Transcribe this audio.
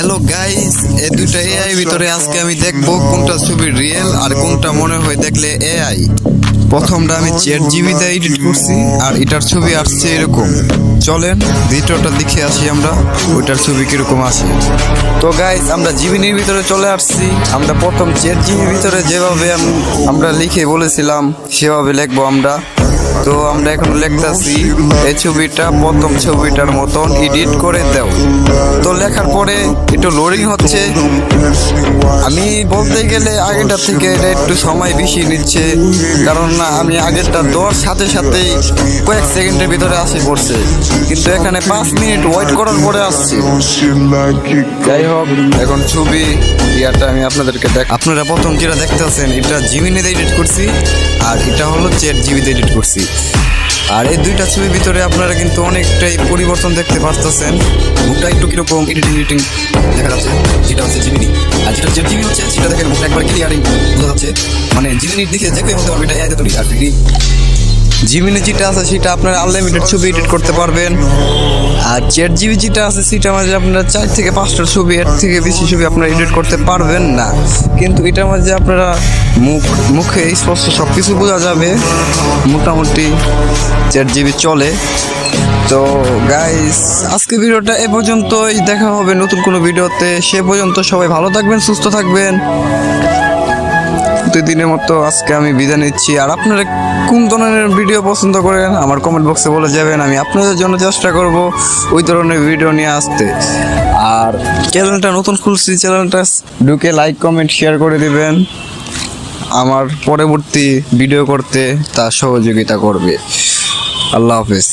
Hello guys, এই দুইটা AI ভিতরে আজকে আমি দেখবো কোনটা ছবি রিয়েল আর কোনটা মনে হয় দেখলে এআই। প্রথমটা আমি চ্যাট জিপিটিতে এডিট করছি আর এটার ছবি আসছে এরকম। চলেন ভিডিওটা দেখে আসি আমরা ওইটার ছবি কিরকম আসে। তো গাইস, আমরা জিমিনির ভিতরে চলে আসছি। আমরা প্রথম চ্যাট জিপিটির ভিতরে যেভাবে আমরা লিখে বলেছিলাম সেভাবে লিখবো আমরা। তো আমরা এখন লিখতেছি এই ছবিটা প্রথম ছবিটার মতন এডিট করে দাও। তো লেখার পরে একটু লোডিং হচ্ছে। আমি বলতে গেলে আগেরটার থেকে এটা একটু সময় বেশি নিচ্ছে, কারণ না আমি আগেরটা দেওয়ার সাথে সাথেই কয়েক সেকেন্ডের ভিতরে আসে পড়ছে, কিন্তু এখানে 5 মিনিট ওয়েট করার পরে আসছে। যাই হোক, এখন ছবি ইয়াটা আমি আপনাদেরকে আপনারা প্রথম যেটা দেখতেছেন এটা জিমিনিতে এডিট করছি আর এটা হলো চ্যাট জিপিটিতে এডিট করছি। আর এই দুইটা ছবির ভিতরে আপনারা কিন্তু অনেকটাই পরিবর্তন দেখতে পারতেছেন। মুখটা একটু কিরকম এডিটিং দেখা যাচ্ছে, যেটা হচ্ছে জিমিনি। আর যেটা চ্যাট জিপিটি হচ্ছে সেটা দেখেন মুখটা একবার ক্লিয়ারিং বোঝা যাচ্ছে, মানে জিমিনির দিকে যে কেউ বলতে পারবে এটা এআই তৈরি। আর জিমিনি যেটা আছে সেটা আপনারা আনলিমিটেড ছবি এডিট করতে পারবেন। আর চ্যাট জিপিটি যেটা আছে সেটার মাঝে আপনারা 4 থেকে 5টা ছবি, এর থেকে বেশি ছবি আপনারা এডিট করতে পারবেন না। কিন্তু এটার মাঝে আপনারা মুখে স্পষ্ট সব কিছু বোঝা যাবে। মোটামুটি চ্যাট জিপিটি চলে। তো গাইস, আজকে ভিডিওটা এ পর্যন্তই। দেখা হবে নতুন কোনো ভিডিওতে। সে পর্যন্ত সবাই ভালো থাকবেন, সুস্থ থাকবেন। প্রতিদিনের মতো আজকে আমি বিদায় নিচ্ছি। আর আপনারা কোন ধরনের ভিডিও পছন্দ করেন আমার কমেন্ট বক্সে বলে যাবেন, আমি আপনাদের জন্য চেষ্টা করব ওই ধরনের ভিডিও নিয়ে আসতে। আর চ্যানেলটা নতুন খুলছি, চ্যানেলটা ঢুকে লাইক কমেন্ট শেয়ার করে দিবেন, আমার পরবর্তী ভিডিও করতে তা সহযোগিতা করবে। আল্লাহ হাফেজ।